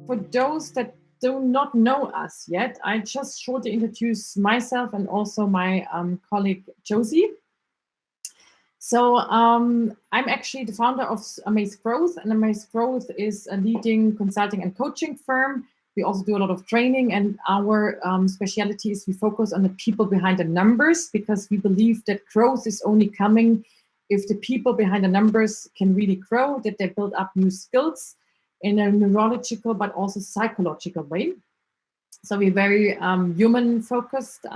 for those that do not know us yet, I just shortly introduce myself and also my colleague Josie. So I'm actually the founder of Amaze Growth, and Amaze Growth is a leading consulting and coaching firm. We also do a lot of training, and our specialty is we focus on the people behind the numbers, because we believe that growth is only coming if the people behind the numbers can really grow, that they build up new skills in a neurological but also psychological way. So we're very human focused.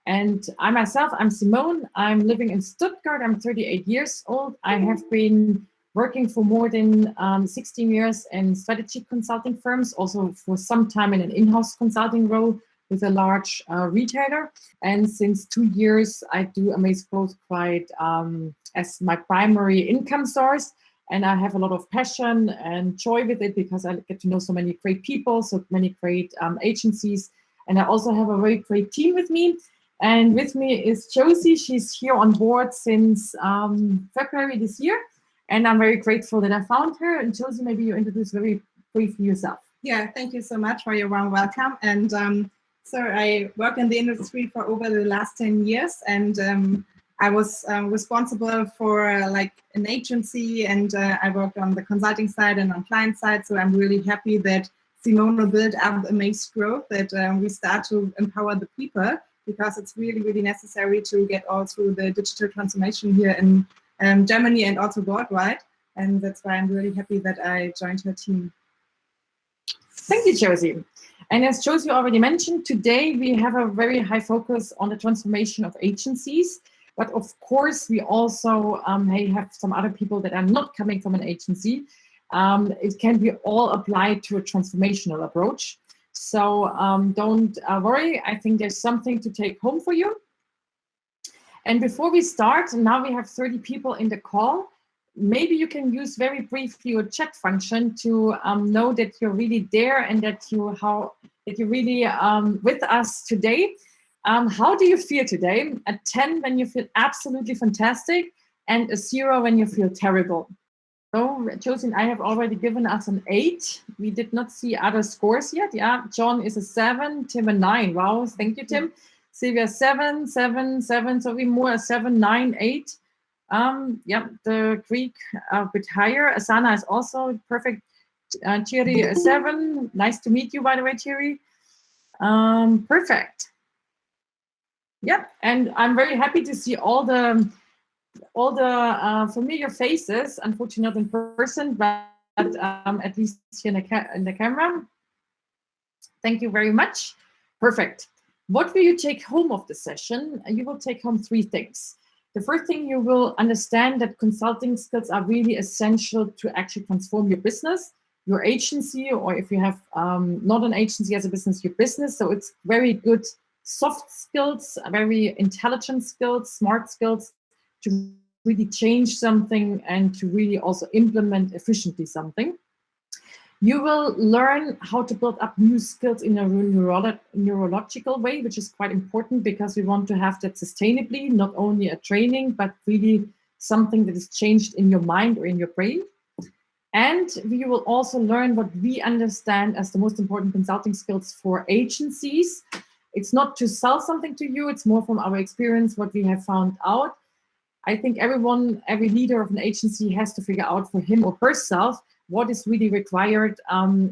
And I myself, I'm Simone. I'm living in Stuttgart. I'm 38 years old. I have been working for more than 16 years in strategy consulting firms, also for some time in an in-house consulting role with a large retailer. And since 2 years, I do Amaze Growth quite as my primary income source. And I have a lot of passion and joy with it, because I get to know so many great people, so many great agencies. And I also have a very great team with me. And with me is Josie. She's here on board since February this year. And I'm very grateful that I found her. And Josie, maybe you introduce very briefly yourself. Yeah, thank you so much for your warm welcome. And so I work in the industry for over the last 10 years. And I was responsible for like an agency, and I worked on the consulting side and on client side. So I'm really happy that Simone will build up Amaze Growth, that we start to empower the people, because it's really, really necessary to get all through the digital transformation here in Germany and also worldwide. And that's why I'm really happy that I joined her team. Thank you, Josie. And as Josie already mentioned, today we have a very high focus on the transformation of agencies. But of course, we also have some other people that are not coming from an agency. It can be all applied to a transformational approach. So don't worry, I think there's something to take home for you. And before we start, now we have 30 people in the call. Maybe you can use very briefly your chat function to know that you're really there and that you're really with us today. How do you feel today? A 10 when you feel absolutely fantastic, and a 0 when you feel terrible. So, Josie and I have already given us an 8. We did not see other scores yet. Yeah, John is a 7, Tim a 9. Wow, thank you, Tim. Sylvia 7, 7, 7. So we more a 7, 9, 8. Yeah, the Greek a bit higher. Asana is also perfect. Thierry a 7. Nice to meet you, by the way, Thierry. Perfect. Yeah, and I'm very happy to see all the familiar faces. Unfortunately, not in person, but at least here in the camera. Thank you very much. Perfect. What will you take home of the session? You will take home 3 things. The first thing, you will understand that consulting skills are really essential to actually transform your business, your agency, or if you have not an agency as a business, your business. So it's very good soft skills, very intelligent skills, smart skills to really change something and to really also implement efficiently something. You will learn how to build up new skills in a neurological way, which is quite important, because we want to have that sustainably, not only a training, but really something that is changed in your mind or in your brain. And you will also learn what we understand as the most important consulting skills for agencies. It's not to sell something to you, it's more from our experience, what we have found out. I think every leader of an agency has to figure out for him or herself what is really required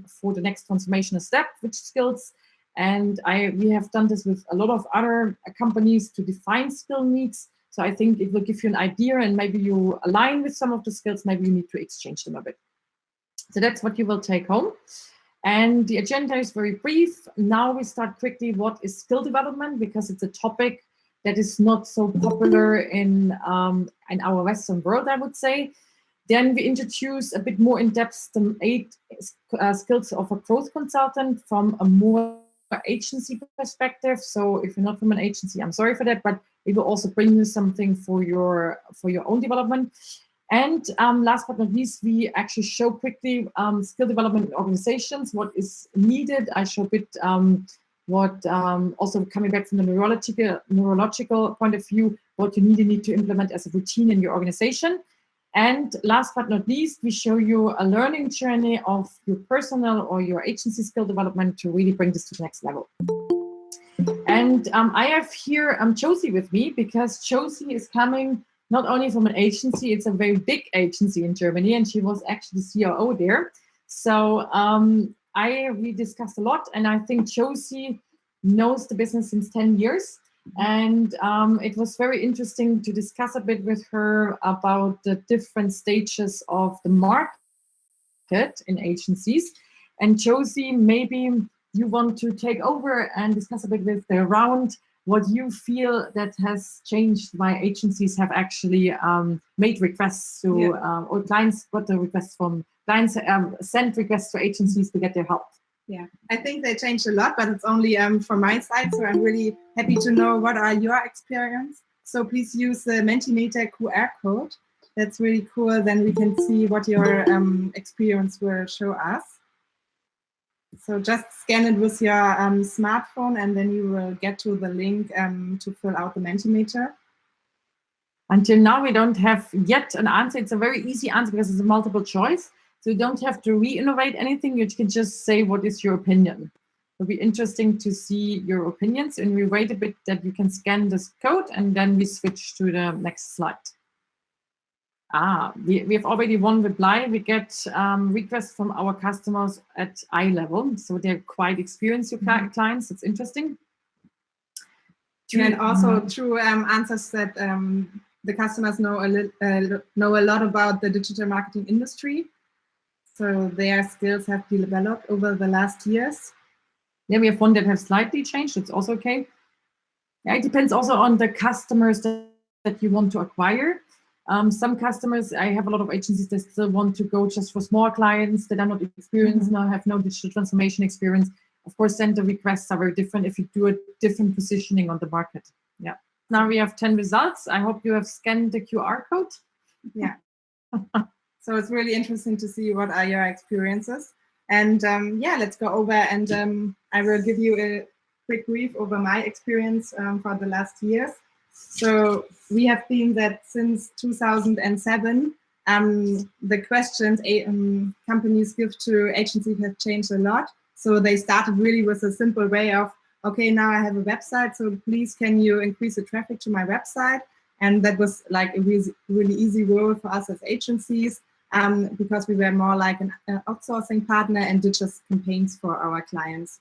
for the next transformational step, which skills. And we have done this with a lot of other companies to define skill needs. So I think it will give you an idea, and maybe you align with some of the skills, maybe you need to exchange them a bit. So that's what you will take home. And the agenda is very brief. Now we start quickly. What is skill development? Because it's a topic that is not so popular in our Western world, I would say. Then we introduce a bit more in depth the 8 skills of a growth consultant from a more agency perspective. So if you're not from an agency, I'm sorry for that, but it will also bring you something for your own development. And last but not least, we actually show quickly skill development in organizations, what is needed. I show a bit what also coming back from the neurological point of view, what you need to implement as a routine in your organization. And last but not least, we show you a learning journey of your personal or your agency skill development to really bring this to the next level. And I have here Josie with me, because Josie is coming not only from an agency, it's a very big agency in Germany, and she was actually COO there. So we discussed a lot, and I think Josie knows the business since 10 years. And it was very interesting to discuss a bit with her about the different stages of the market in agencies. And Josie, maybe you want to take over and discuss a bit with the round what you feel that has changed, why agencies have actually made requests to, or clients got the requests from clients, sent requests to agencies to get their help. Yeah, I think they changed a lot, but it's only from my side. So I'm really happy to know what are your experience. So please use the Mentimeter QR code. That's really cool. Then we can see what your experience will show us. So just scan it with your smartphone, and then you will get to the link to fill out the Mentimeter. Until now, we don't have yet an answer. It's a very easy answer because it's a multiple choice. So you don't have to re-innovate anything. You can just say, what is your opinion? It'll be interesting to see your opinions. And we wait a bit that you can scan this code, and then we switch to the next slide. We have already one reply. We get requests from our customers at eye level. So they're quite experienced clients. It's interesting. And also true answers that the customers know a lot about the digital marketing industry. So their skills have developed over the last years. Yeah, we have one that has slightly changed. It's also okay. Yeah, it depends also on the customers that you want to acquire. Some customers, I have a lot of agencies that still want to go just for small clients that are not experienced, now have no digital transformation experience. Of course, then the requests are very different if you do a different positioning on the market. Yeah. Now we have 10 results. I hope you have scanned the QR code. Yeah. So it's really interesting to see what are your experiences. And yeah, let's go over, and I will give you a quick brief over my experience for the last years. So we have seen that since 2007, the questions companies give to agencies have changed a lot. So they started really with a simple way of, okay, now I have a website, so please can you increase the traffic to my website? And that was like a really easy role for us as agencies, because we were more like an outsourcing partner and did just campaigns for our clients.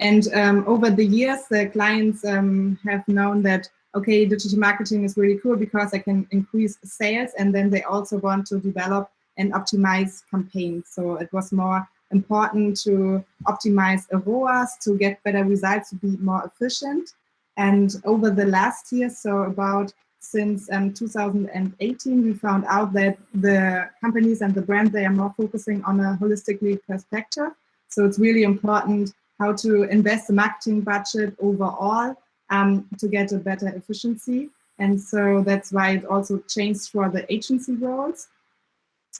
And over the years, the clients have known that, okay, digital marketing is really cool because I can increase sales, and then they also want to develop and optimize campaigns. So it was more important to optimize ROAS to get better results, to be more efficient. And over the last year, so about since 2018, we found out that the companies and the brand, they are more focusing on a holistically perspective. So it's really important how to invest the marketing budget overall to get a better efficiency. And so that's why it also changed for the agency roles.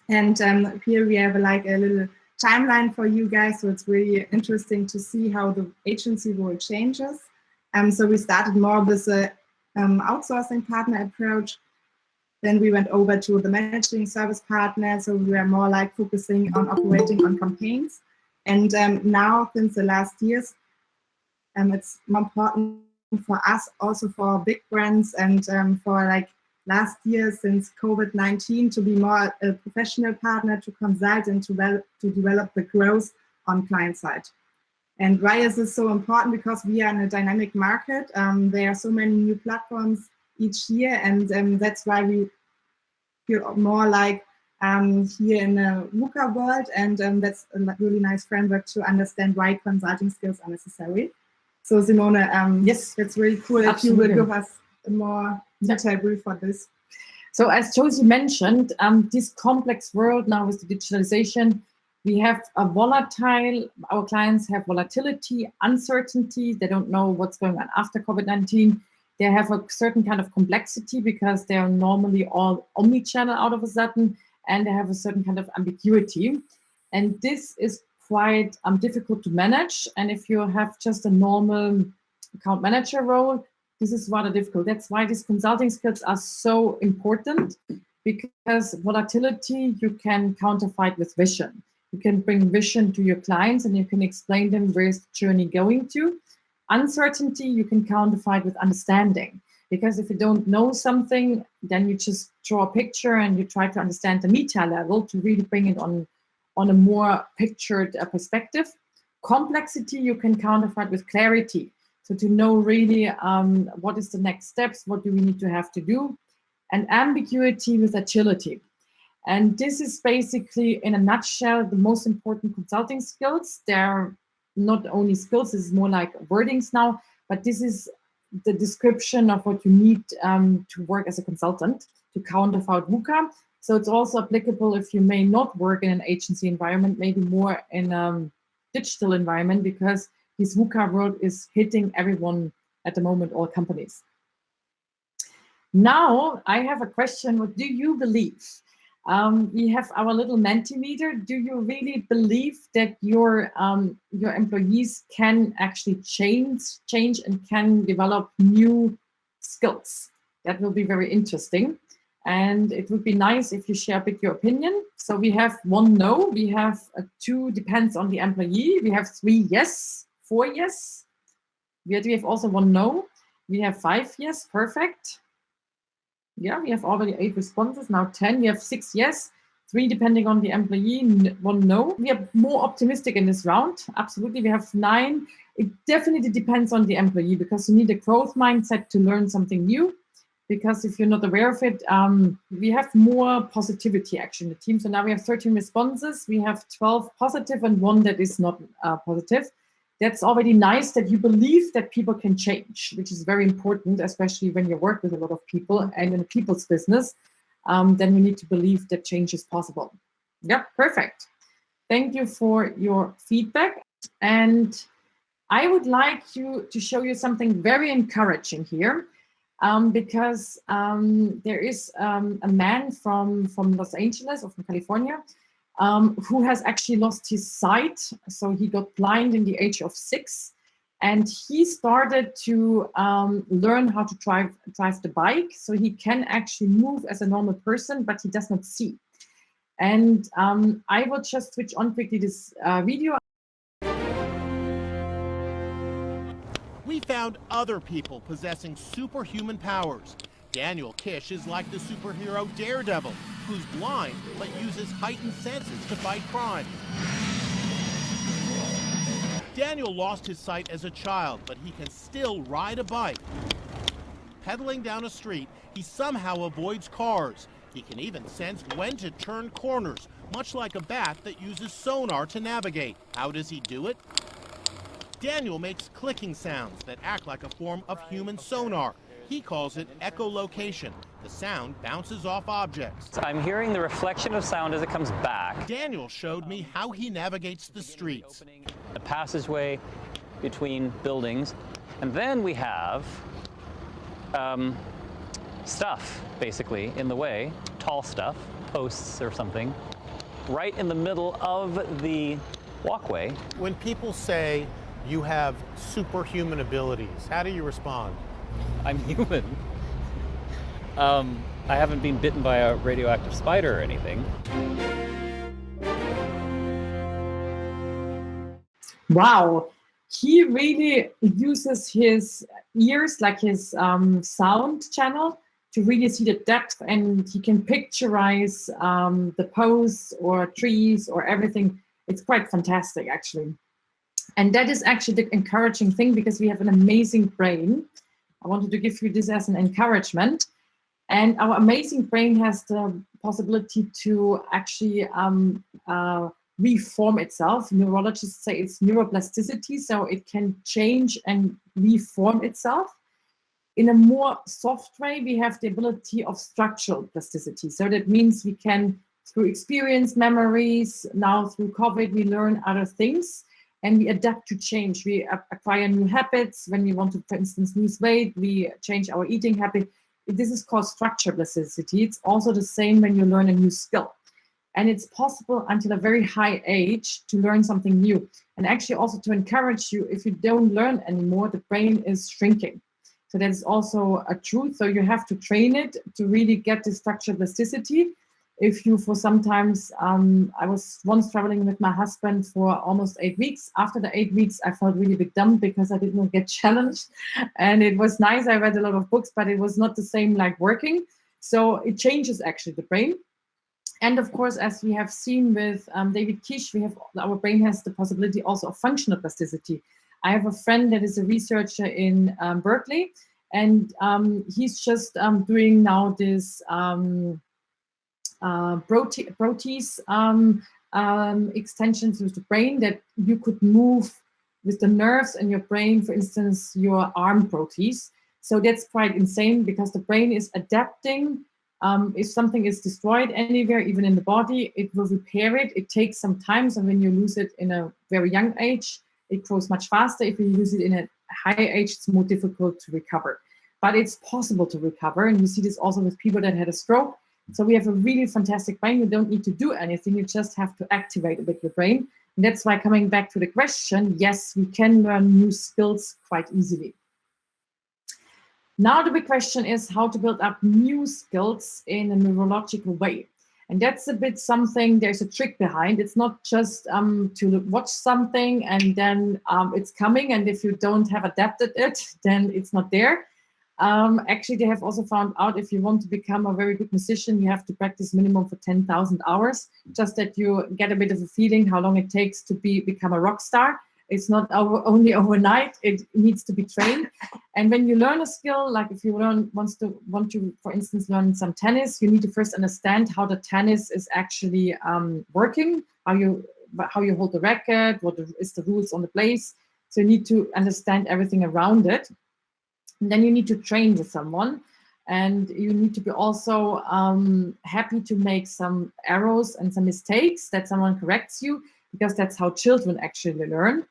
And here we have like a little timeline for you guys. So it's really interesting to see how the agency role changes. So we started more with a outsourcing partner approach. Then we went over to the managing service partner. So we were more like focusing on operating on campaigns. And now, since the last years, it's more important for us, also for big brands, and for like last year, since COVID-19, to be more a professional partner to consult and to develop the growth on client side. And why is this so important? Because we are in a dynamic market. There are so many new platforms each year, and that's why we feel more like here in the VUCA world, and that's a really nice framework to understand why consulting skills are necessary. So Simone, yes, that's really cool. Absolutely. If you will give us a more detailed brief for this. So as Josie mentioned, this complex world now with the digitalization, we have a volatile, our clients have volatility, uncertainty. They don't know what's going on after COVID-19. They have a certain kind of complexity because they are normally all omni-channel out of a sudden, and they have a certain kind of ambiguity. And this is quite difficult to manage. And if you have just a normal account manager role, this is rather difficult. That's why these consulting skills are so important, because volatility you can counterfight with vision. You can bring vision to your clients and you can explain them where's the journey going to. Uncertainty you can counterfight with understanding, because if you don't know something, then you just draw a picture and you try to understand the meta level to really bring it on a more pictured perspective. Complexity you can counterfight with clarity. So to know really what is the next steps, what do we need to have to do, and ambiguity with agility. And this is basically, in a nutshell, the most important consulting skills. They're not only skills, this is more like wordings now, but this is the description of what you need to work as a consultant to counterfight VUCA. So it's also applicable if you may not work in an agency environment, maybe more in a digital environment, because this VUCA world is hitting everyone at the moment, all companies. Now, I have a question. What do you believe? We have our little Mentimeter. Do you really believe that your employees can actually change and can develop new skills? That will be very interesting. And it would be nice if you share a bit your opinion. So we have 1 no, we have 2 depends on the employee, we have 3 yes, 4 yes. We have also 1 no, we have 5 yes, perfect. Yeah, we have already 8 responses, now 10, we have 6 yes, 3 depending on the employee, 1 no. We are more optimistic in this round, absolutely, we have 9. It definitely depends on the employee, because you need a growth mindset to learn something new. Because if you're not aware of it, we have more positivity actually in the team. So now we have 13 responses. We have 12 positive and 1 that is not positive. That's already nice that you believe that people can change, which is very important, especially when you work with a lot of people and in a people's business. Then you need to believe that change is possible. Yeah, perfect. Thank you for your feedback. And I would like to show you something very encouraging here. Because there is a man from Los Angeles or from California who has actually lost his sight. So he got blind in the age of 6, and he started to learn how to drive the bike. So he can actually move as a normal person, but he does not see. And I will just switch on quickly this video. We found other people possessing superhuman powers. Daniel Kish is like the superhero Daredevil, who's blind but uses heightened senses to fight crime. Daniel lost his sight as a child, but he can still ride a bike. Pedaling down a street, he somehow avoids cars. He can even sense when to turn corners, much like a bat that uses sonar to navigate. How does he do it? Daniel makes clicking sounds that act like a form of human sonar. He calls it echolocation. The sound bounces off objects. I'm hearing the reflection of sound as it comes back. Daniel showed me how he navigates the streets. A passageway between buildings, and then we have stuff, basically, in the way, tall stuff, posts or something, right in the middle of the walkway. When people say you have superhuman abilities, how do you respond? I'm human. I haven't been bitten by a radioactive spider or anything. Wow, he really uses his ears, like his sound channel, to really see the depth, and he can picturize the posts or trees or everything. It's quite fantastic, actually. And that is actually the encouraging thing, because we have an amazing brain. I wanted to give you this as an encouragement. And our amazing brain has the possibility to actually reform itself. Neurologists say it's neuroplasticity, so it can change and reform itself. In a more soft way, we have the ability of structural plasticity. So that means we can, through experience, memories, now through COVID, we learn other things. And we adapt to change. We acquire new habits. When we want to, for instance, lose weight, we change our eating habit. This is called structure plasticity. It's also the same when you learn a new skill. And it's possible until a very high age to learn something new. And actually also to encourage you, if you don't learn anymore, the brain is shrinking. So that is also a truth. So you have to train it to really get the structure plasticity. If you, for sometimes, I was once traveling with my husband for almost 8 weeks. After the 8 weeks, I felt really bit dumb because I did not get challenged. And it was nice. I read a lot of books, but it was not the same like working. So it changes actually the brain. And of course, as we have seen with David Kish, our brain has the possibility also of functional plasticity. I have a friend that is a researcher in Berkeley, and he's just doing now this protease extensions with the brain that you could move with the nerves in your brain, for instance, your arm protease. So that's quite insane because the brain is adapting. If something is destroyed anywhere, even in the body, it will repair it. It takes some time. So when you lose it in a very young age, it grows much faster. If you lose it in a high age, it's more difficult to recover. But it's possible to recover. And you see this also with people that had a stroke. So we have a really fantastic brain. You don't need to do anything. You just have to activate a bit your brain. And that's why, coming back to the question, yes, we can learn new skills quite easily. Now the big question is how to build up new skills in a neurological way. And that's a bit something, there's a trick behind. It's not just to watch something and then it's coming. And if you don't have adapted it, then it's not there. Actually, they have also found out if you want to become a very good musician, you have to practice minimum for 10,000 hours, just that you get a bit of a feeling how long it takes to become a rock star. It's not only overnight, it needs to be trained. And when you learn a skill, like if you want to, for instance, learn some tennis, you need to first understand how the tennis is actually working, how you hold the racket, what is the rules on the place. So you need to understand everything around it. And then you need to train with someone. And you need to be also happy to make some errors and some mistakes that someone corrects you, because that's how children actually learn.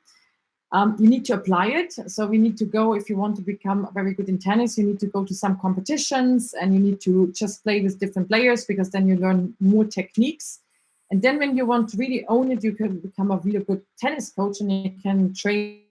You need to apply it. So we need to go, if you want to become very good in tennis, you need to go to some competitions and you need to just play with different players, because then you learn more techniques. And then when you want to really own it, you can become a really good tennis coach and you can train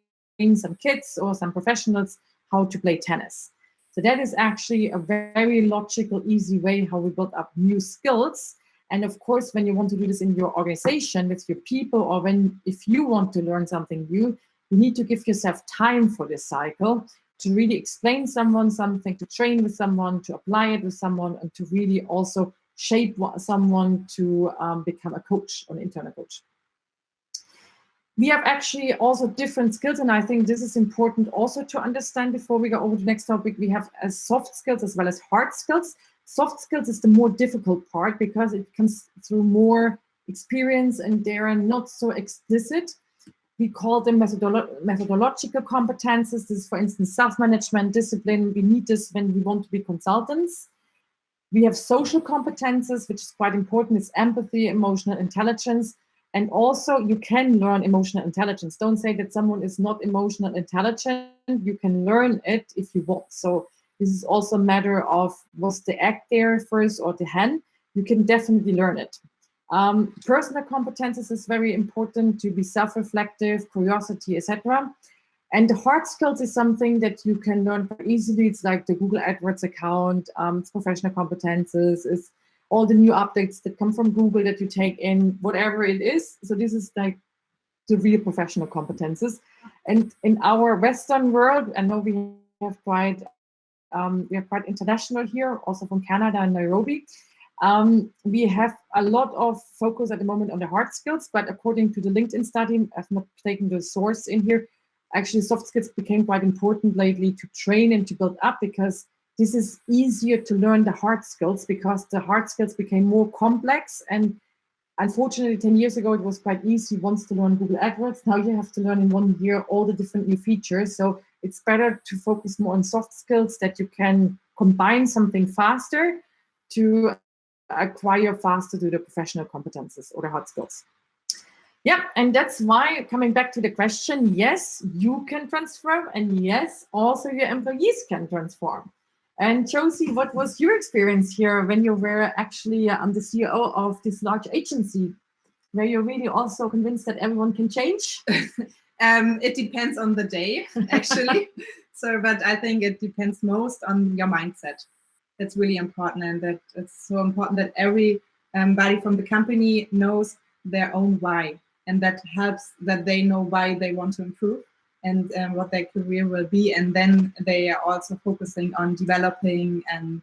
some kids or some professionals how to play tennis. So that is actually a very logical, easy way how we build up new skills. And of course, when you want to do this in your organization with your people, or if you want to learn something new, you need to give yourself time for this cycle to really explain someone something, to train with someone, to apply it with someone, and to really also shape someone to become a coach, an internal coach. We have actually also different skills, and I think this is important also to understand before we go over to the next topic. We have as soft skills as well as hard skills. Soft skills is the more difficult part because it comes through more experience and they are not so explicit. We call them methodological competences. This is, for instance, self-management, discipline. We need this when we want to be consultants. We have social competences, which is quite important. It's empathy, emotional intelligence. And also you can learn emotional intelligence. Don't say that someone is not emotional intelligent. You can learn it if you want. So this is also a matter of, was the egg there first or the hen? You can definitely learn it. Personal competences is very important, to be self-reflective, curiosity, etc. And the hard skills is something that you can learn very easily. It's like the Google AdWords account, it's professional competences, it's all the new updates that come from Google that you take in, whatever it is. So this is like the real professional competences. And in our Western world, I know we are quite international here, also from Canada and Nairobi. We have a lot of focus at the moment on the hard skills, but according to the LinkedIn study, I've not taken the source in here, actually soft skills became quite important lately to train and to build up, because this is easier to learn the hard skills, because the hard skills became more complex. And unfortunately, 10 years ago, it was quite easy once to learn Google AdWords. Now you have to learn in 1 year all the different new features. So it's better to focus more on soft skills, that you can combine something faster to acquire faster to the professional competences or the hard skills. Yeah, and that's why, coming back to the question, yes, you can transform, and yes, also your employees can transform. And Josie, what was your experience here when you were actually the CEO of this large agency? Were you really also convinced that everyone can change? It depends on the day, actually. So, but I think it depends most on your mindset. That's really important, and that it's so important that everybody from the company knows their own why, and that helps that they know why they want to improve and what their career will be, and then they are also focusing on developing, and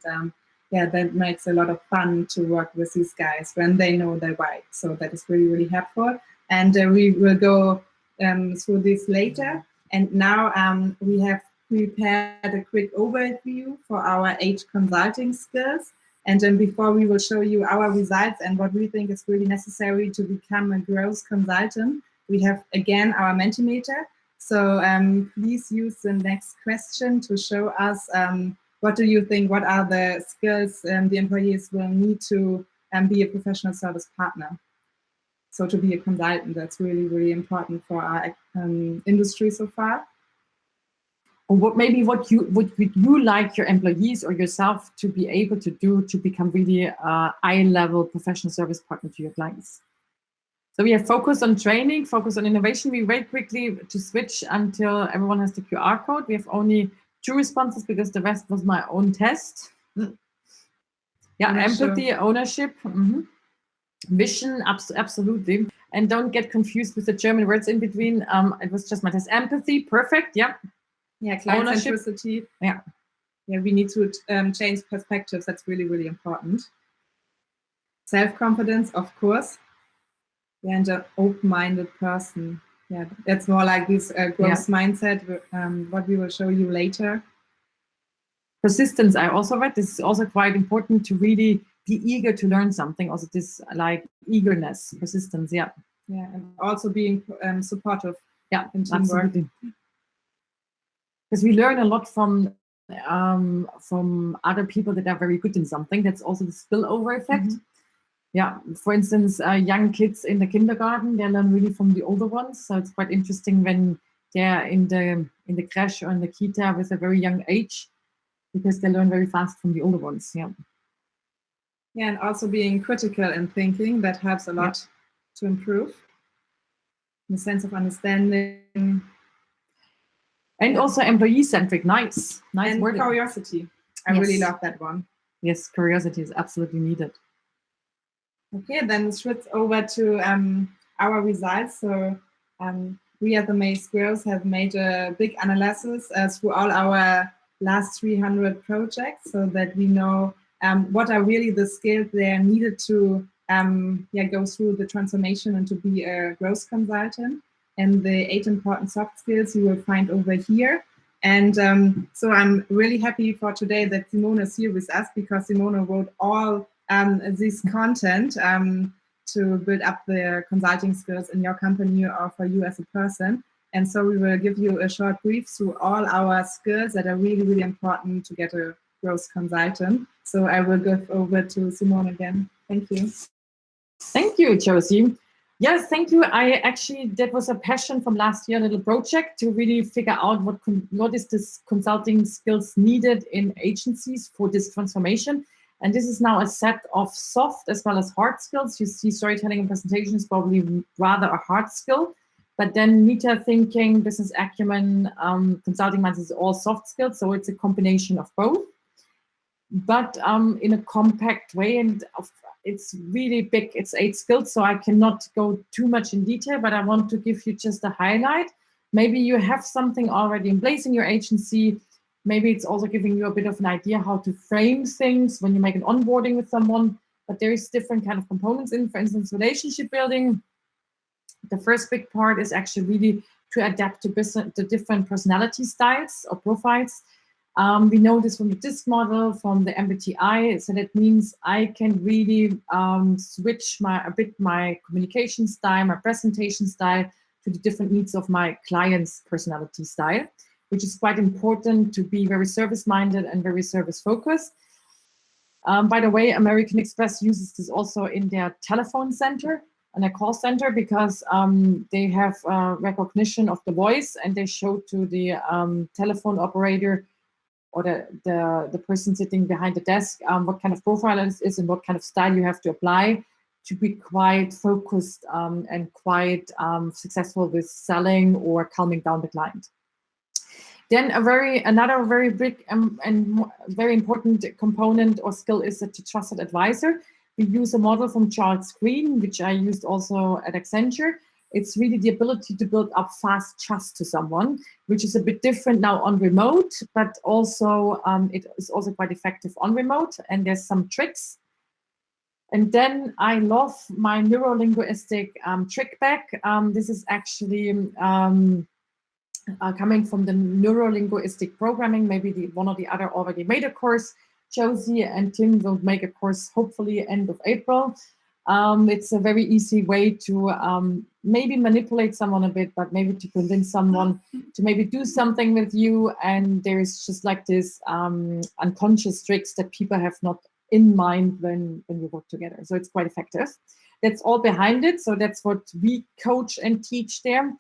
yeah, that makes a lot of fun to work with these guys when they know their why. So that is really, really helpful, and we will go through this later. And now we have prepared a quick overview for our 8 consulting skills. And then before we will show you our results and what we think is really necessary to become a growth consultant, we have again our Mentimeter. So please use the next question to show us what do you think, what are the skills the employees will need to be a professional service partner. So to be a consultant, that's really, really important for our industry so far. Or what you like your employees or yourself to be able to do to become really a high-level professional service partner to your clients. So we have focus on training, focus on innovation. We wait quickly to switch until everyone has the QR code. We have only 2 responses because the rest was my own test. Yeah, empathy, ownership, vision, absolutely. And don't get confused with the German words in between. It was just my test. Empathy, perfect, yeah. Yeah, client centricity. Yeah. Yeah, we need to change perspectives. That's really, really important. Self-confidence, of course. Yeah, and an open-minded person. Yeah, that's more like this growth mindset, what we will show you later. Persistence, I also read. This is also quite important to really be eager to learn something. Also this like eagerness, persistence, yeah. Yeah, and also being supportive. Yeah, in teamwork. Absolutely. Because we learn a lot from other people that are very good in something. That's also the spillover effect. Yeah, for instance, young kids in the kindergarten, they learn really from the older ones. So it's quite interesting when they're in the creche or in the kita with a very young age, because they learn very fast from the older ones. Yeah. Yeah, and also being critical and thinking, that helps a lot to improve. The sense of understanding. And also employee-centric, nice and wording. Curiosity. I really love that one. Yes, curiosity is absolutely needed. Okay, then switch over to our results. So we at the Amaze Growth have made a big analysis through all our last 300 projects, so that we know what are really the skills they are needed to go through the transformation and to be a growth consultant. And the 8 important soft skills you will find over here. And so I'm really happy for today that Simone is here with us, because Simone wrote all this content to build up the consulting skills in your company or for you as a person. And so we will give you a short brief through all our skills that are really, really important to get a growth consultant. So I will give over to Simone again. Thank you. Thank you, Josie. Yes, thank you. That was a passion from last year, a little project to really figure out what is this consulting skills needed in agencies for this transformation. And this is now a set of soft as well as hard skills. You see storytelling and presentation is probably rather a hard skill, but then meta thinking, business acumen, consulting mindset is all soft skills. So it's a combination of both, but in a compact way. And it's really big. It's 8 skills, so I cannot go too much in detail, but I want to give you just a highlight. Maybe you have something already in place in your agency. Maybe it's also giving you a bit of an idea how to frame things when you make an onboarding with someone, but there is different kind of components in, for instance, relationship building. The first big part is actually really to adapt to different personality styles or profiles. We know this from the DISC model, from the MBTI, so that means I can really switch my communication style, my presentation style to the different needs of my client's personality style, which is quite important to be very service-minded and very service-focused. By the way, American Express uses this also in their telephone center and their call center, because they have recognition of the voice, and they show to the telephone operator or the person sitting behind the desk what kind of profile it is and what kind of style you have to apply to be quite focused and quite successful with selling or calming down the client. Then another very big and very important component or skill is the trusted advisor. We use a model from Charles Green, which I used also at Accenture. It's really the ability to build up fast trust to someone, which is a bit different now on remote, but also it is also quite effective on remote, and there's some tricks. And then I love my neurolinguistic trick bag. This is actually coming from the neurolinguistic programming. Maybe one or the other already made a course. Josie and Tim will make a course hopefully end of April. It's a very easy way to maybe manipulate someone a bit, but maybe to convince someone to maybe do something with you. And there's just like this unconscious tricks that people have not in mind when you work together. So it's quite effective. That's all behind it. So that's what we coach and teach there.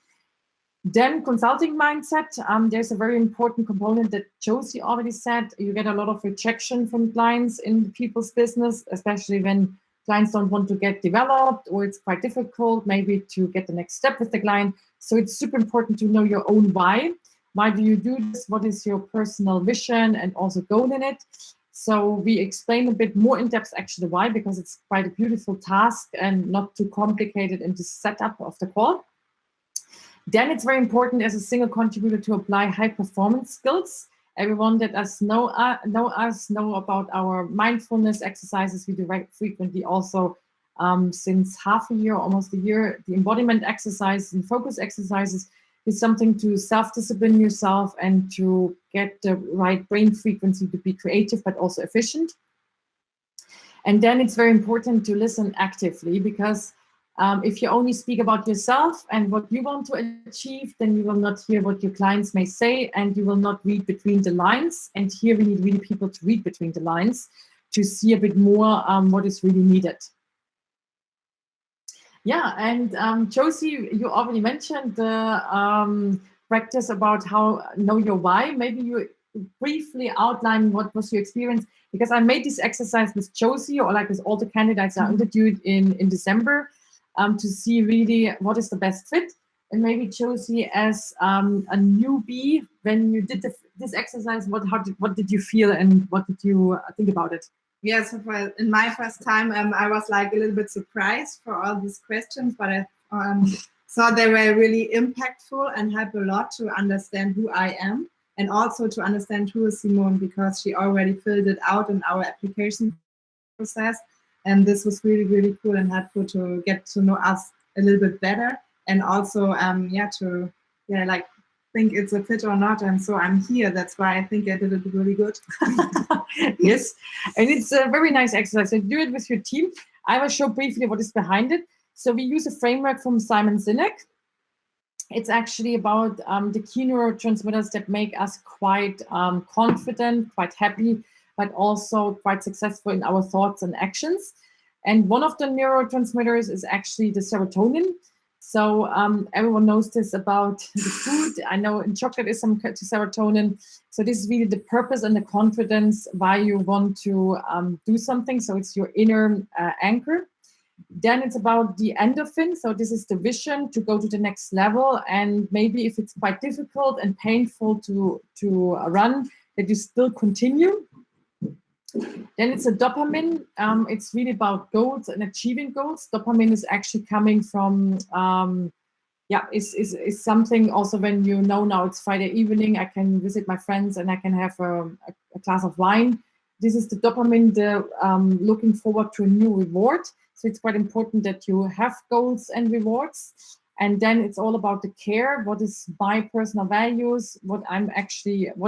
Then consulting mindset, there's a very important component that Josie already said. You get a lot of rejection from clients in people's business, especially when clients don't want to get developed, or it's quite difficult maybe to get the next step with the client. So it's super important to know your own why. Why do you do this? What is your personal vision and also goal in it? So we explain a bit more in depth actually why, because it's quite a beautiful task and not too complicated in the setup of the call. Then it's very important as a single contributor to apply high performance skills. Everyone that know us know about our mindfulness exercises. We do very frequently also since half a year, almost a year, the embodiment exercises and focus exercises is something to self-discipline yourself and to get the right brain frequency to be creative, but also efficient. And then it's very important to listen actively, because if you only speak about yourself and what you want to achieve, then you will not hear what your clients may say, and you will not read between the lines. And here we need really people to read between the lines to see a bit more what is really needed. Yeah, and Josie, you already mentioned the practice about how know your why. Maybe you briefly outline what was your experience, because I made this exercise with Josie, or like with all the candidates I interviewed in December. To see really what is the best fit. And maybe Josie, as a newbie, when you did this exercise, what did you feel and what did you think about it? Yeah, so in my first time, I was like a little bit surprised for all these questions, but I thought they were really impactful and helped a lot to understand who I am, and also to understand who is Simone, because she already filled it out in our application process. And this was really, really cool and helpful to get to know us a little bit better, and also, like think it's a fit or not. And so I'm here. That's why I think I did it really good. Yes, and it's a very nice exercise. So do it with your team. I will show briefly what is behind it. So we use a framework from Simon Sinek. It's actually about the key neurotransmitters that make us quite confident, quite happy, but also quite successful in our thoughts and actions. And one of the neurotransmitters is actually the serotonin. So everyone knows this about the food. I know in chocolate is some serotonin. So this is really the purpose and the confidence why you want to do something. So it's your inner anchor. Then it's about the endorphin. So this is the vision to go to the next level. And maybe if it's quite difficult and painful to run, that you still continue. Then it's a dopamine. It's really about goals and achieving goals. Dopamine is actually coming from, is something also when you know now it's Friday evening, I can visit my friends and I can have a glass of wine. This is the dopamine, looking forward to a new reward. So it's quite important that you have goals and rewards. And then it's all about the care. What is my personal values? What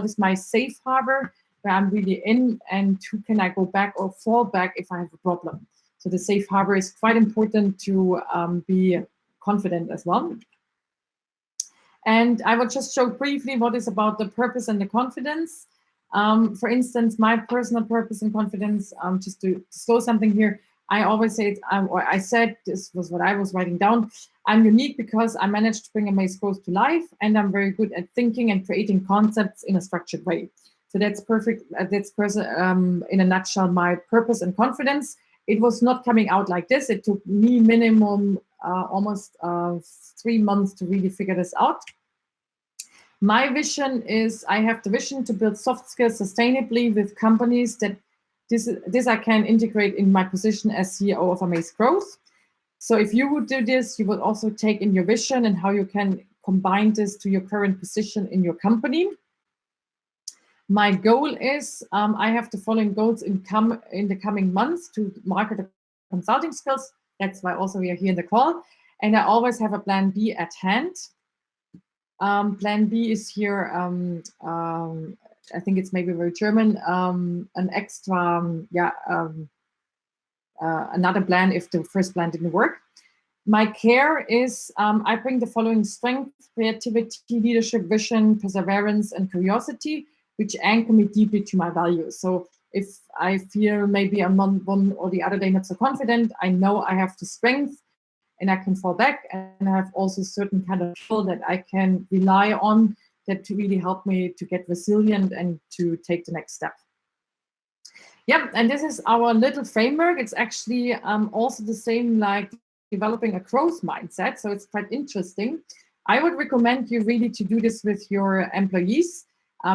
is my safe harbor? Where I'm really in, and who can I go back or fall back if I have a problem. So the safe harbor is quite important to be confident as well. And I will just show briefly what is about the purpose and the confidence. For instance, my personal purpose and confidence, just to slow something here, I always say, I said, this was what I was writing down, I'm unique because I managed to bring Amaze growth to life, and I'm very good at thinking and creating concepts in a structured way. So that's perfect. That's in a nutshell, my purpose and confidence. It was not coming out like this. It took me minimum almost 3 months to really figure this out. My vision is, I have the vision to build soft skills sustainably with companies that this I can integrate in my position as CEO of Amaze Growth. So if you would do this, you would also take in your vision and how you can combine this to your current position in your company. My goal is, I have the following goals in the coming months to market the consulting skills. That's why also we are here in the call. And I always have a plan B at hand. Plan B is here, I think it's maybe very German, an extra, another plan if the first plan didn't work. My care is, I bring the following strength, creativity, leadership, vision, perseverance, and curiosity, which anchor me deeply to my values. So if I feel maybe I'm one or the other day not so confident, I know I have the strength and I can fall back, and I have also certain kind of tool that I can rely on that to really help me to get resilient and to take the next step. Yeah, and this is our little framework. It's actually also the same like developing a growth mindset. So it's quite interesting. I would recommend you really to do this with your employees,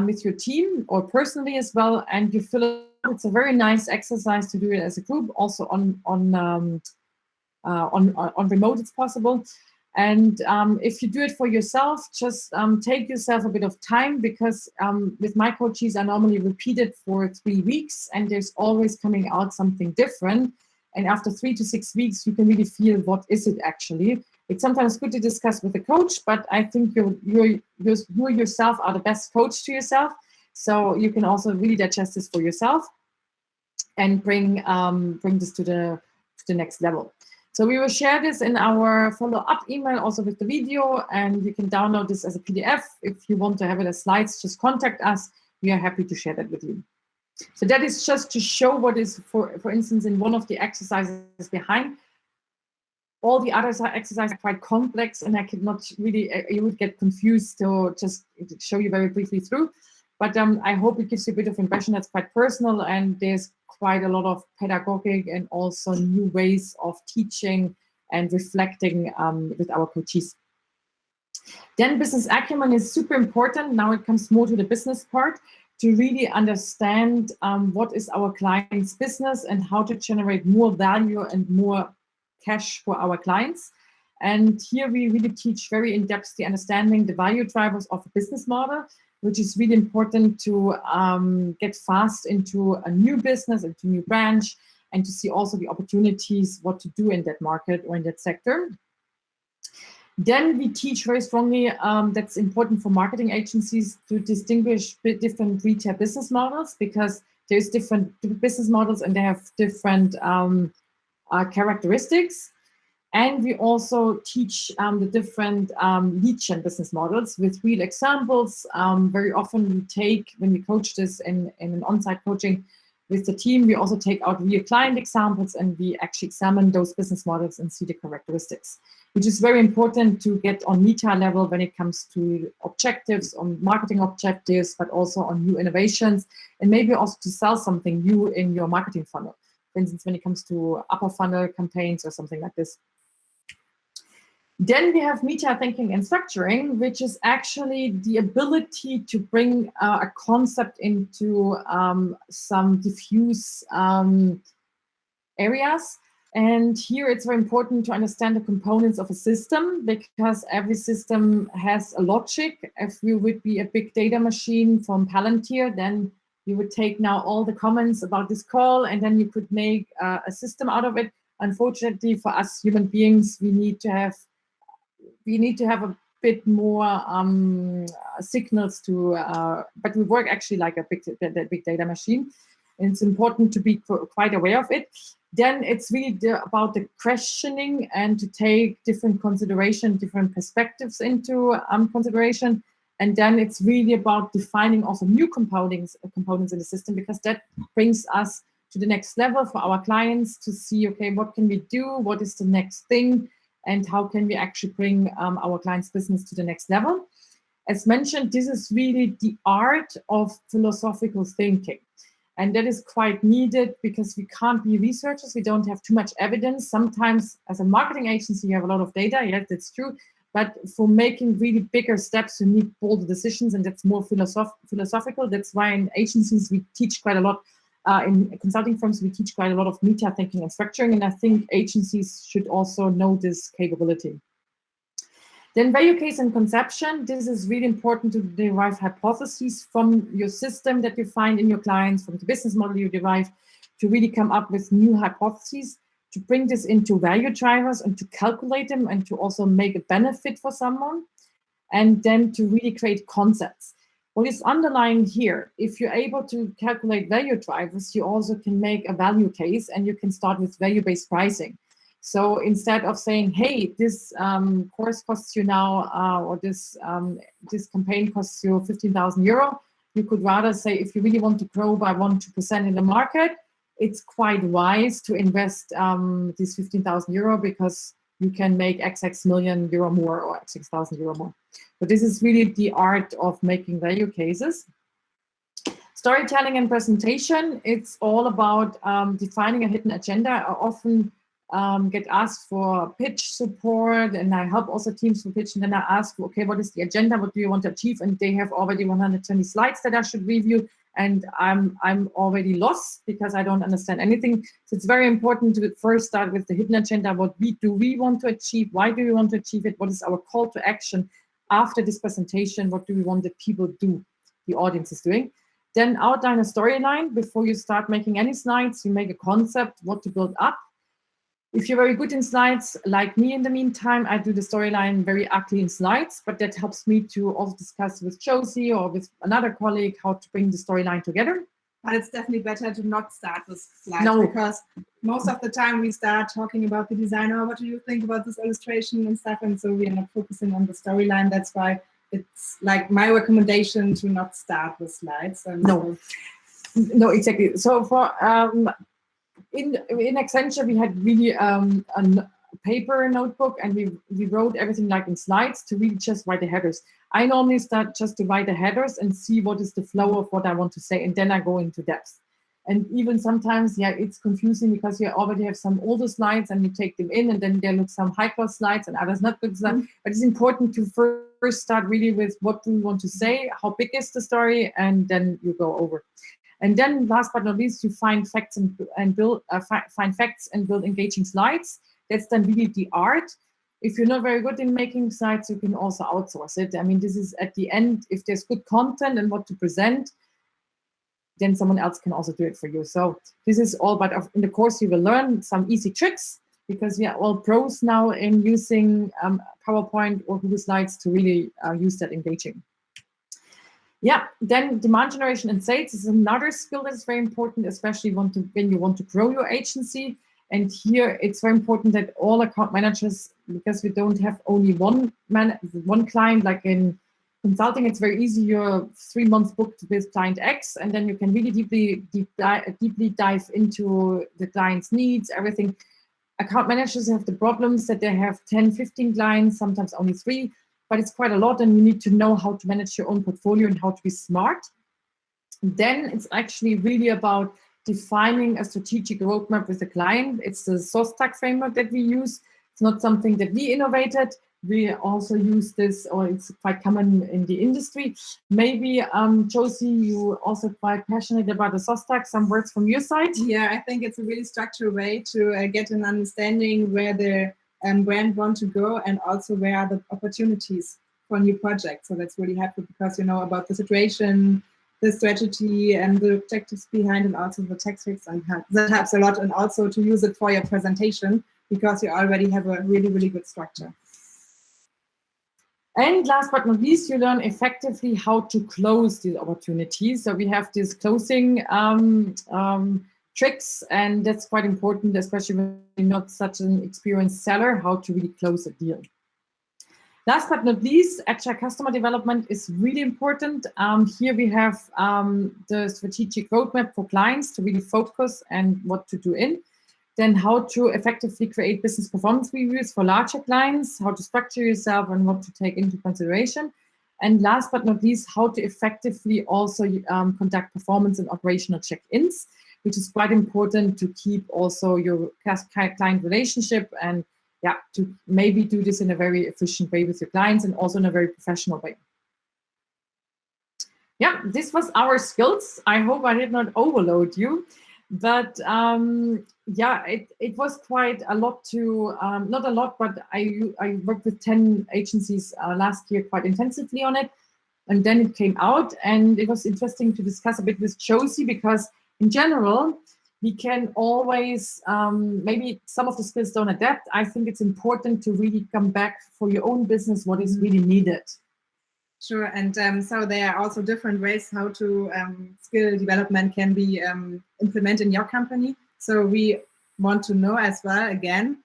with your team, or personally as well. And you fill it. It's a very nice exercise to do it as a group. Also on remote, it's possible. And if you do it for yourself, just take yourself a bit of time, because with my coaches, I normally repeat it for 3 weeks, and there's always coming out something different. And after 3 to 6 weeks, you can really feel what is it actually. It's sometimes good to discuss with a coach, but I think you yourself are the best coach to yourself. So you can also really digest this for yourself and bring this to the next level. So we will share this in our follow-up email, also with the video, and you can download this as a PDF. If you want to have it as slides, just contact us. We are happy to share that with you. So that is just to show what is, for instance, in one of the exercises behind. All the other exercises are quite complex, and I could not really, you would get confused, so just show you very briefly through. But I hope it gives you a bit of impression that's quite personal, and there's quite a lot of pedagogic and also new ways of teaching and reflecting with our coaches. Then business acumen is super important. Now it comes more to the business part, to really understand what is our client's business and how to generate more value and more cash for our clients. And here we really teach very in-depth the understanding the value drivers of a business model, which is really important to get fast into a new business, into a new branch, and to see also the opportunities, what to do in that market or in that sector. Then we teach very strongly, that's important for marketing agencies, to distinguish different retail business models, because there's different business models and they have different characteristics. And we also teach the different lead gen business models with real examples. Very often we take, when we coach this in an on-site coaching with the team, we also take out real client examples and we actually examine those business models and see the characteristics, which is very important to get on meta level when it comes to objectives, on marketing objectives, but also on new innovations, and maybe also to sell something new in your marketing funnel. For instance, when it comes to upper funnel campaigns or something like this. Then we have meta thinking and structuring, which is actually the ability to bring a concept into some diffuse areas. And here it's very important to understand the components of a system, because every system has a logic. If you would be a big data machine from Palantir, then you would take now all the comments about this call, and then you could make a system out of it. Unfortunately, for us human beings, we need to have a bit more signals to, but we work actually like a big data machine. And it's important to be quite aware of it. Then it's really about the questioning and to take different different perspectives into consideration. And then it's really about defining also new components in the system, because that brings us to the next level for our clients to see, okay, what can we do? What is the next thing? And how can we actually bring our clients' business to the next level? As mentioned, this is really the art of philosophical thinking. And that is quite needed, because we can't be researchers. We don't have too much evidence. Sometimes as a marketing agency, you have a lot of data. Yes, that's true. But for making really bigger steps, you need bolder decisions, and that's more philosophical. That's why in agencies we teach quite a lot. In consulting firms, we teach quite a lot of meta thinking and structuring, and I think agencies should also know this capability. Then value case and conception. This is really important to derive hypotheses from your system that you find in your clients, from the business model you derive, to really come up with new hypotheses, to bring this into value drivers and to calculate them and to also make a benefit for someone, and then to really create concepts. What is underlying here, if you're able to calculate value drivers, you also can make a value case, and you can start with value-based pricing. So instead of saying, hey, this course costs you now, or this campaign costs you 15,000 euro, you could rather say, if you really want to grow by 1-2% in the market, it's quite wise to invest this 15,000 euro, because you can make XX million euro more or XX thousand euro more. But this is really the art of making value cases. Storytelling and presentation, it's all about defining a hidden agenda. I often get asked for pitch support, and I help also teams for pitch, and then I ask, okay, what is the agenda? What do you want to achieve? And they have already 120 slides that I should review, and I'm already lost because I don't understand anything. So it's very important to first start with the hidden agenda. What do we want to achieve? Why do we want to achieve it? What is our call to action after this presentation? What do we want the people do, the audience is doing? Then outline a storyline. Before you start making any slides, you make a concept, what to build up. If you're very good in slides, like me in the meantime, I do the storyline very ugly in slides, but that helps me to also discuss with Josie or with another colleague how to bring the storyline together. But it's definitely better to not start with slides, because most of the time we start talking about the designer, what do you think about this illustration and stuff, and so we are not focusing on the storyline. That's why it's like my recommendation to not start with slides. No, exactly. So for in Accenture, we had really a paper notebook, and we wrote everything like in slides to really just write the headers. I normally start just to write the headers and see what is the flow of what I want to say, and then I go into depth. And even sometimes, yeah, it's confusing because you already have some older slides and you take them in, and then there look some high-class slides and others not good slides. But it's important to first start really with what do we want to say, how big is the story, and then you go over. And then last but not least, you find facts and build engaging slides. That's then really the art. If you're not very good in making slides, you can also outsource it. I mean, this is at the end, if there's good content and what to present, then someone else can also do it for you. So this is all, but in the course you will learn some easy tricks, because we are all pros now in using PowerPoint or Google Slides to really use that engaging. Yeah, then demand generation and sales is another skill that's very important, especially when you want to grow your agency. And here it's very important that all account managers, because we don't have only one client, like in consulting, it's very easy. You're 3 months booked with client X, and then you can really deeply dive into the client's needs, everything. Account managers have the problems that they have 10, 15 clients, sometimes only 3, but it's quite a lot, and you need to know how to manage your own portfolio and how to be smart. Then it's actually really about defining a strategic roadmap with the client. It's the SOSTAG framework that we use. It's not something that we innovated. We also use this, or it's quite common in the industry. Maybe, Josie, you also quite passionate about the SOSTAG. Some words from your side? Yeah, I think it's a really structured way to get an understanding where the brand want to go, and also where are the opportunities for new projects. So that's really helpful, because you know about the situation, the strategy, and the objectives behind, and also the tactics, and that helps a lot. And also to use it for your presentation, because you already have a really, really good structure. And last but not least, you learn effectively how to close these opportunities. So we have these closing tricks, and that's quite important, especially when you're not such an experienced seller, how to really close a deal. Last but not least, agile customer development is really important. Here we have the strategic roadmap for clients to really focus and what to do in. Then how to effectively create business performance reviews for larger clients, how to structure yourself and what to take into consideration. And last but not least, how to effectively also conduct performance and operational check-ins, which is quite important to keep also your client relationship and to maybe do this in a very efficient way with your clients and also in a very professional way. Yeah, this was our skills. I hope I did not overload you, but it was quite a lot to, not a lot, but I worked with 10 agencies last year quite intensively on it. And then it came out, and it was interesting to discuss a bit with Josie, because in general, we can always, maybe some of the skills don't adapt. I think it's important to really come back for your own business, what is really needed. Sure, and so there are also different ways how to skill development can be implemented in your company. So we want to know as well again.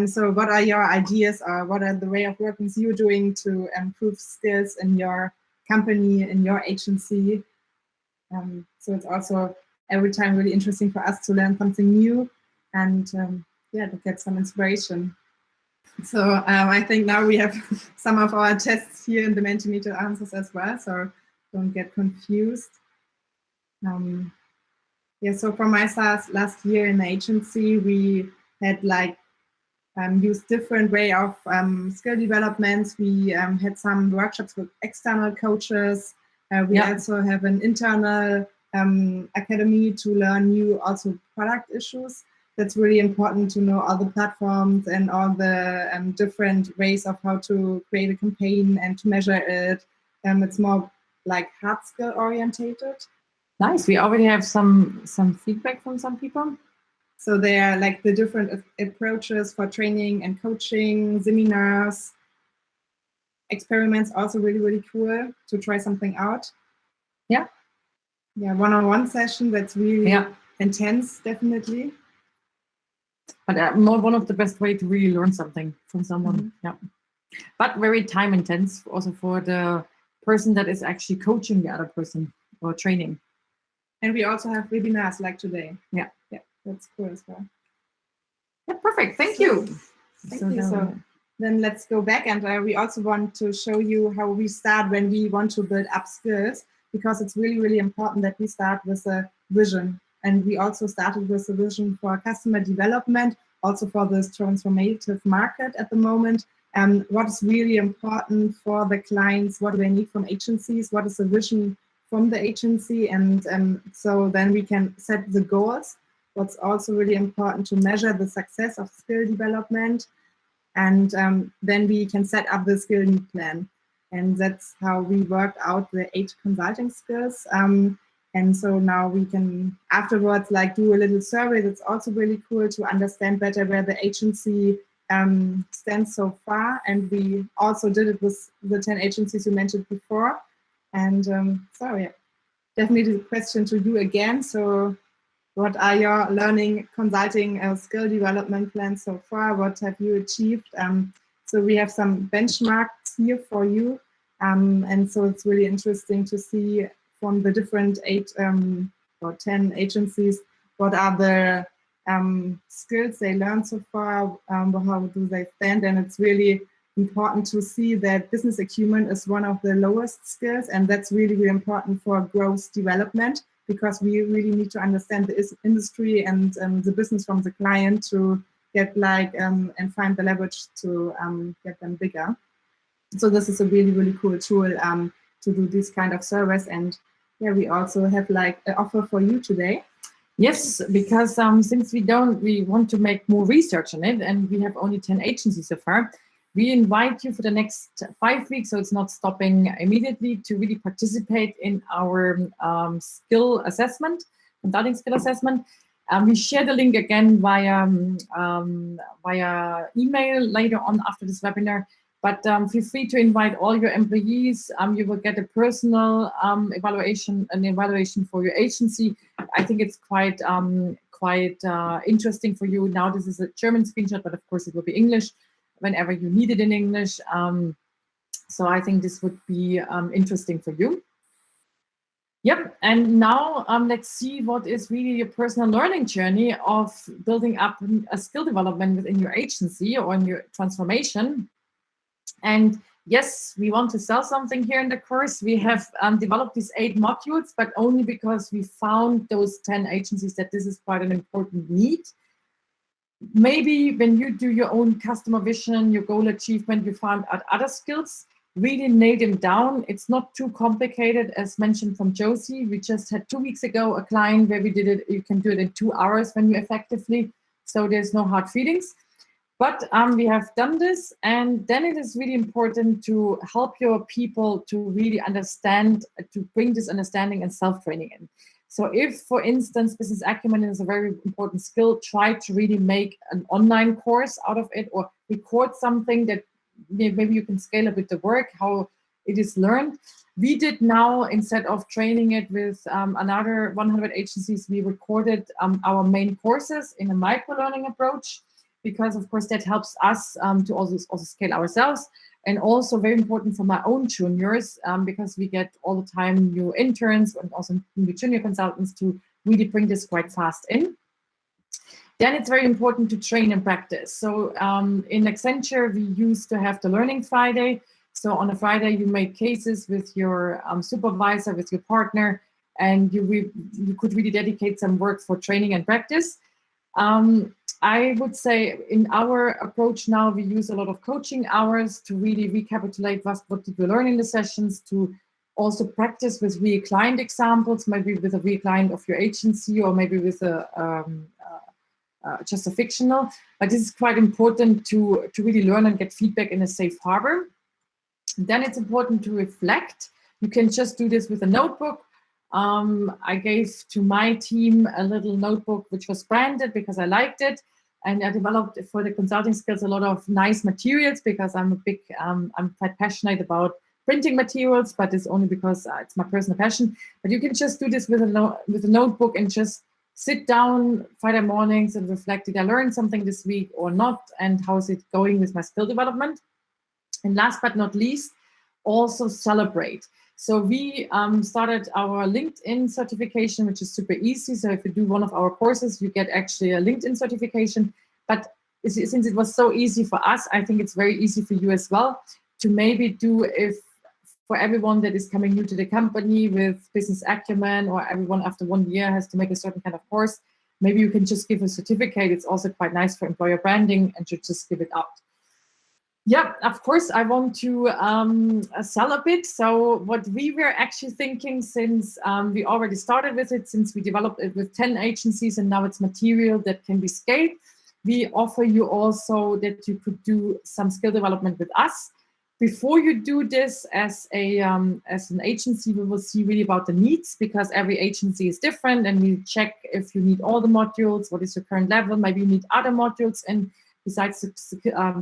So what are your ideas, or what are the way of working you're doing to improve skills in your company, in your agency? So it's also every time really interesting for us to learn something new and to get some inspiration. So I think now we have some of our tests here in the Mentimeter answers as well, so don't get confused. So for my last year in the agency, we had used different way of skill developments. We had some workshops with external coaches. We also have an internal academy to learn new also product issues. That's really important to know all the platforms and all the different ways of how to create a campaign and to measure it. It's more like hard skill orientated. Nice. We already have some feedback from some people. So they are like the different approaches for training and coaching, seminars, experiments, also really, really cool to try something out. Yeah. Yeah, one-on-one session, that's really intense, definitely. But not one of the best way to really learn something from someone. Yeah. But very time intense also for the person that is actually coaching the other person or training. And we also have webinars like today. Yeah. That's cool as well. Yeah, perfect. Thank you. Thank you. So then let's go back, and we also want to show you how we start when we want to build up skills, because it's really, really important that we start with a vision. And we also started with a vision for customer development, also for this transformative market at the moment. What is really important for the clients? What do they need from agencies? What is the vision from the agency? And so then we can set the goals. What's also really important to measure the success of skill development. And then we can set up the skill need plan. And that's how we work out the 8 consulting skills. And so now we can afterwards do a little survey. That's also really cool to understand better where the agency stands so far. And we also did it with the 10 agencies you mentioned before. And definitely the question to you again. So what are your learning consulting skill development plans so far? What have you achieved? So we have some benchmarks here for you. And so it's really interesting to see from the different 8 or 10 agencies, what are the skills they learned so far, how do they stand? And it's really important to see that business acumen is one of the lowest skills, and that's really, really important for growth development, because we really need to understand the industry and the business from the client to get and find the leverage to get them bigger. So this is a really, really cool tool to do this kind of service. And we also have an offer for you today. Yes, because since we want to make more research on it, and we have only 10 agencies so far, we invite you for the next 5 weeks, so it's not stopping immediately, to really participate in our skill assessment, consulting skill assessment. We share the link again via email later on after this webinar. But feel free to invite all your employees. You will get a personal evaluation for your agency. I think it's quite interesting for you. Now this is a German screenshot, but of course it will be English whenever you need it in English. So I think this would be interesting for you. Yep, and now let's see what is really your personal learning journey of building up a skill development within your agency or in your transformation. And yes, we want to sell something here in the course. We have developed these 8 modules, but only because we found those 10 agencies that this is quite an important need. maybe when you do your own customer vision, your goal achievement, you find out other skills, really nail them down. It's not too complicated, as mentioned from Josie. We just had 2 weeks ago a client where we did it. You can do it in 2 hours when you effectively, so there's no hard feelings. But we have done this, and then it is really important to help your people to really understand, to bring this understanding and self-training in. So if, for instance, business acumen is a very important skill, try to really make an online course out of it, or record something that maybe you can scale up with the work, how it is learned. We did now, instead of training it with another 100 agencies, we recorded our main courses in a micro-learning approach, because of course that helps us to also scale ourselves. And also very important for my own juniors, because we get all the time new interns and also new junior consultants to really bring this quite fast in. Then it's very important to train and practice. So in Accenture, we used to have the Learning Friday. So on a Friday, you make cases with your supervisor, with your partner, and you could really dedicate some work for training and practice. I would say in our approach now, we use a lot of coaching hours to really recapitulate what did we learn in the sessions, to also practice with real client examples, maybe with a real client of your agency, or maybe with just a fictional. But this is quite important to really learn and get feedback in a safe harbor. Then it's important to reflect. You can just do this with a notebook. I gave to my team a little notebook which was branded because I liked it, and I developed for the consulting skills a lot of nice materials, because I'm quite passionate about printing materials, but it's only because it's my personal passion. But you can just do this with a notebook and just sit down Friday mornings and reflect, did I learn something this week or not, and how is it going with my skill development? And last but not least, also celebrate. So we started our LinkedIn certification, which is super easy. So if you do one of our courses, you get actually a LinkedIn certification. But since it was so easy for us, I think it's very easy for you as well to maybe do, if for everyone that is coming new to the company with business acumen, or everyone after 1 year has to make a certain kind of course, maybe you can just give a certificate. It's also quite nice for employer branding, and to just give it out. Yeah, of course, I want to sell a bit. So what we were actually thinking, since we already started with it, since we developed it with 10 agencies and now it's material that can be scaled, we offer you also that you could do some skill development with us. Before you do this as an agency, we will see really about the needs, because every agency is different, and we check if you need all the modules, what is your current level, maybe you need other modules, and besides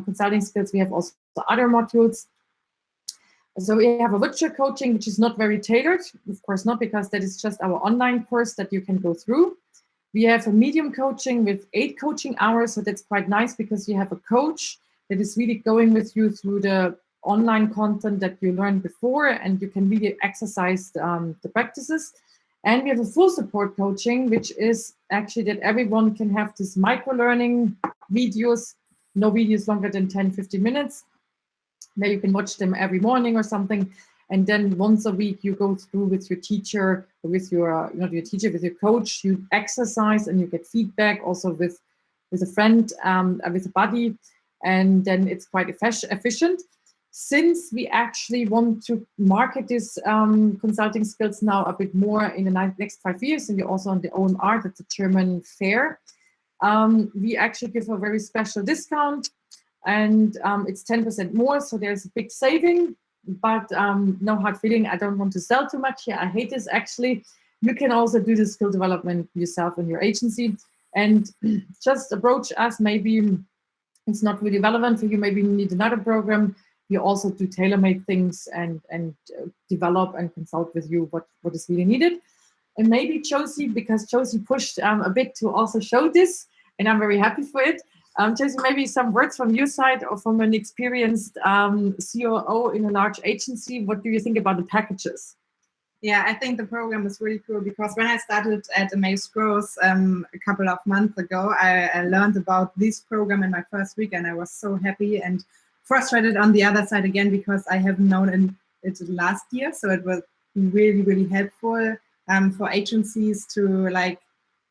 consulting skills, we have also other modules. So we have a virtual coaching, which is not very tailored, of course not, because that is just our online course that you can go through. We have a medium coaching with 8 coaching hours, so that's quite nice, because you have a coach that is really going with you through the online content that you learned before, and you can really exercise the practices. And we have a full support coaching, which is actually that everyone can have this micro-learning videos, no videos longer than 10-15 minutes. Now you can watch them every morning or something. And then once a week, you go through with your teacher, or with your, not your teacher, with your coach, you exercise and you get feedback, also with a friend, with a buddy. And then it's quite efficient. Since we actually want to market this consulting skills now a bit more in the next 5 years, and we're also on the OMR, that's a German fair, we actually give a very special discount, and it's 10% more, so there's a big saving, but no hard feeling. I don't want to sell too much here. I hate this actually. You can also do the skill development yourself in your agency, and just approach us. Maybe it's not really relevant for you. Maybe you need another program. We also do tailor-made things and develop and consult with you what is really needed. And maybe Josie, because Josie pushed a bit to also show this, and I'm very happy for it. Josie, maybe some words from your side, or from an experienced COO in a large agency. What do you think about the packages? Yeah, I think the program is really cool, because when I started at Amaze Growth a couple of months ago, I learned about this program in my first week, and I was so happy and frustrated on the other side again, because I haven't known it last year. So it was really, really helpful for agencies to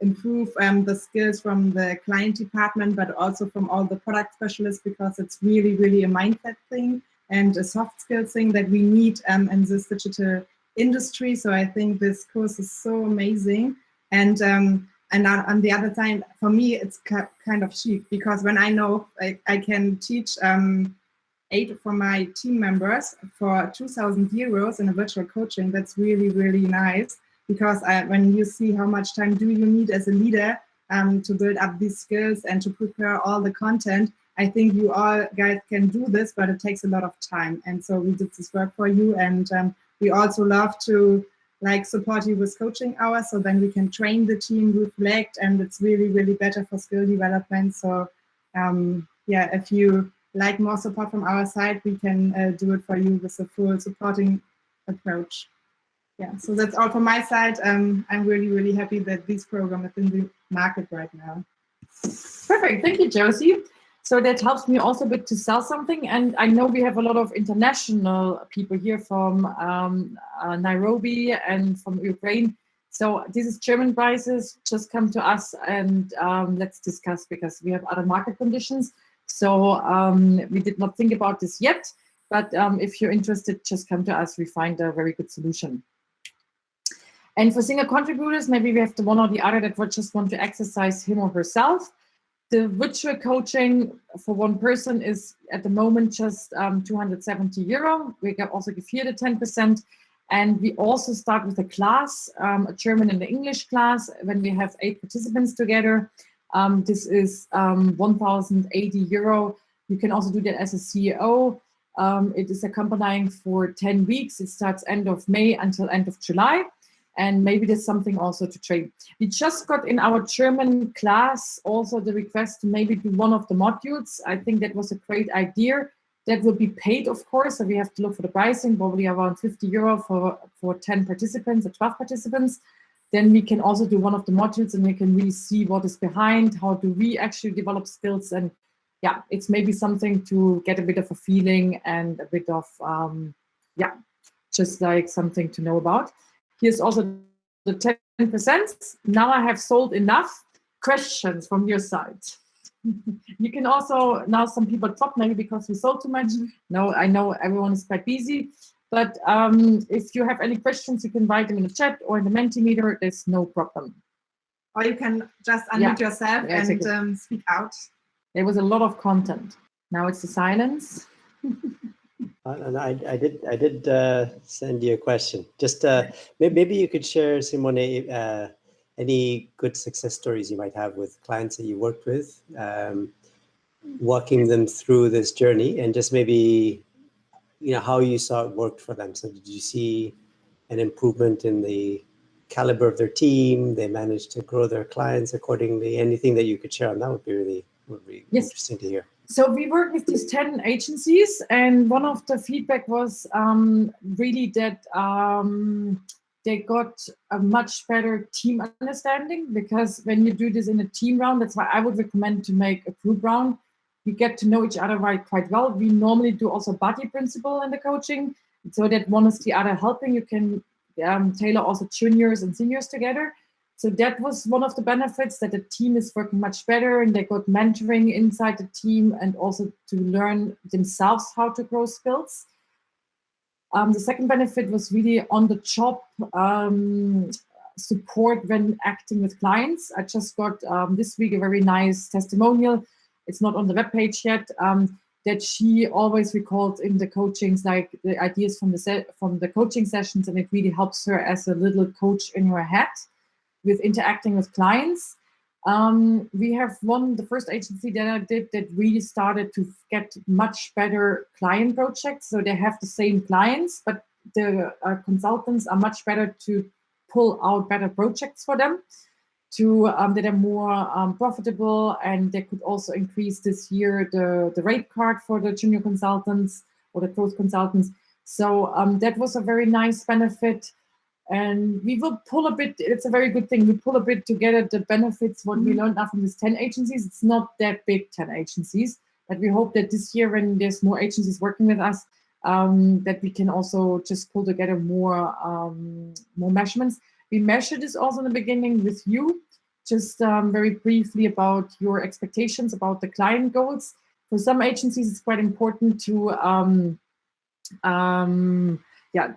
improve the skills from the client department, but also from all the product specialists, because it's really, really a mindset thing and a soft skills thing that we need in this digital industry. So I think this course is so amazing. And on the other side, for me, it's kind of cheap, because when I know I can teach 8 for my team members for 2,000 euros in a virtual coaching, that's really, really nice. Because when you see how much time do you need as a leader to build up these skills and to prepare all the content, I think you all guys can do this, but it takes a lot of time. And so we did this work for you, and we also love to support you with coaching hours, so then we can train the team, reflect, and it's really, really better for skill development. So yeah, if you like more support from our side, we can do it for you with a full supporting approach. Yeah, so that's all from my side. I'm really, really happy that this program is in the market right now. Perfect, thank you, Josie. So that helps me also a bit to sell something. And I know we have a lot of international people here from Nairobi and from Ukraine. So this is German prices, just come to us and let's discuss, because we have other market conditions. So we did not think about this yet, but if you're interested, just come to us. We find a very good solution. And for single contributors, maybe we have the one or the other that would just want to exercise him or herself. The virtual coaching for one person is at the moment just 270 euro. We can also give here the 10%. And we also start with a class, a German and an English class, when we have 8 participants together. This is 1,080 euro. You can also do that as a CEO. It is accompanying for 10 weeks. It starts end of May until end of July. And maybe there's something also to train. We just got in our German class also the request to maybe do one of the modules. I think that was a great idea. That will be paid, of course, so we have to look for the pricing, probably around 50 euro for 10 participants or 12 participants. Then we can also do one of the modules, and we can really see what is behind, how do we actually develop skills. And yeah, it's maybe something to get a bit of a feeling and a bit of, yeah, just like something to know about. Here's also the 10%. Now I have sold enough. Questions from your side. You can also, now some people drop maybe because we sold too much. No, I know everyone is quite busy, but if you have any questions, you can write them in the chat or in the Mentimeter. There's no problem. Or you can just unmute yourself and speak out. There was a lot of content. Now it's the silence. And I did send you a question. Just maybe you could share, Simone, any good success stories you might have with clients that you worked with, walking them through this journey, and just maybe, how you saw it worked for them. So did you see an improvement in the caliber of their team? They managed to grow their clients accordingly? Anything that you could share on that would be yes. Interesting to hear. So we work with these 10 agencies, and one of the feedback was really that they got a much better team understanding, because when you do this in a team round, that's why I would recommend to make a group round. You get to know each other quite well. We normally do also buddy principle in the coaching, so that one is the other helping. You can tailor also juniors and seniors together. So that was one of the benefits, that the team is working much better, and they got mentoring inside the team, and also to learn themselves how to grow skills. The second benefit was really on the job support when acting with clients. I just got this week a very nice testimonial. It's not on the webpage yet, that she always recalled in the coachings, like the ideas from the coaching sessions, and it really helps her as a little coach in her head with interacting with clients. We have the first agency that I did that really started to get much better client projects. So they have the same clients, but the consultants are much better to pull out better projects for them, that are more profitable, and they could also increase this year the rate card for the junior consultants or the growth consultants. So that was a very nice benefit. And we will pull a bit, it's a very good thing, we pull a bit together the benefits, what we learned now from these 10 agencies. It's not that big, 10 agencies, but we hope that this year, when there's more agencies working with us, that we can also just pull together more measurements. We measured this also in the beginning with you, just very briefly about your expectations about the client goals. For some agencies, it's quite important to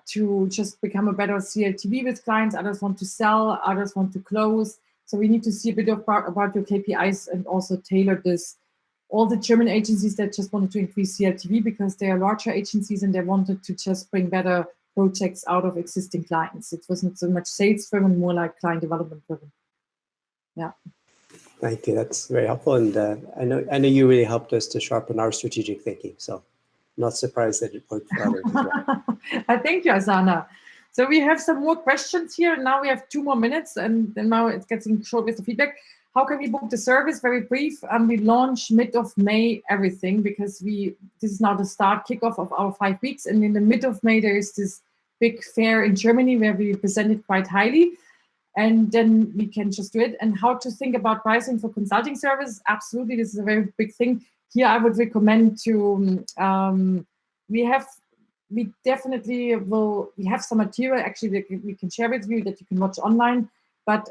to just become a better CLTV with clients. Others want to sell, others want to close. So we need to see a bit about your KPIs and also tailor this. All the German agencies that just wanted to increase CLTV because they are larger agencies and they wanted to just bring better projects out of existing clients. It wasn't so much sales driven, more like client development driven. Yeah. Thank you. That's very helpful. And I know you really helped us to sharpen our strategic thinking. So not surprised that it worked for others as well. Thank you, Asana. So we have some more questions here. Now we have 2 more minutes and then now it's getting short with the feedback. How can we book the service? Very brief. We launch mid of May everything because this is now the start kickoff of our 5 weeks. And in the mid of May, there is this big fair in Germany where we present it quite highly. And then we can just do it. And how to think about pricing for consulting service? Absolutely, this is a very big thing. Here, I would recommend to, we have some material actually that we can share with you that you can watch online. But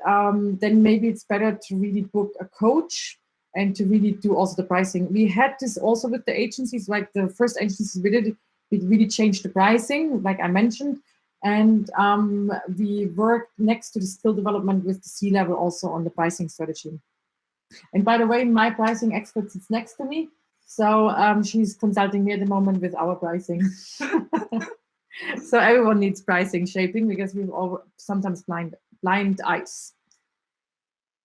then maybe it's better to really book a coach and to really do also the pricing. We had this also with the agencies, like the first agencies we did, we really changed the pricing, like I mentioned. And we worked next to the skill development with the C-level also on the pricing strategy. And by the way, my pricing expert sits next to me. So she's consulting me at the moment with our pricing. So everyone needs pricing shaping because we've all sometimes blind eyes.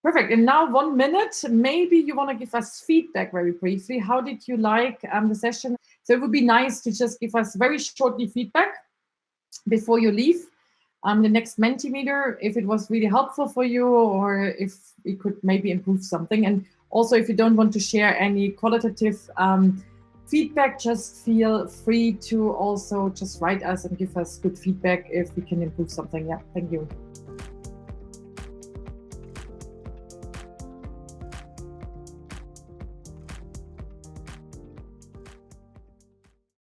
Perfect. And now 1 minute. Maybe you want to give us feedback very briefly. How did you like the session? So it would be nice to just give us very shortly feedback before you leave the next Mentimeter, if it was really helpful for you or if we could maybe improve something. And also, if you don't want to share any qualitative feedback, just feel free to also just write us and give us good feedback if we can improve something. Yeah, thank you.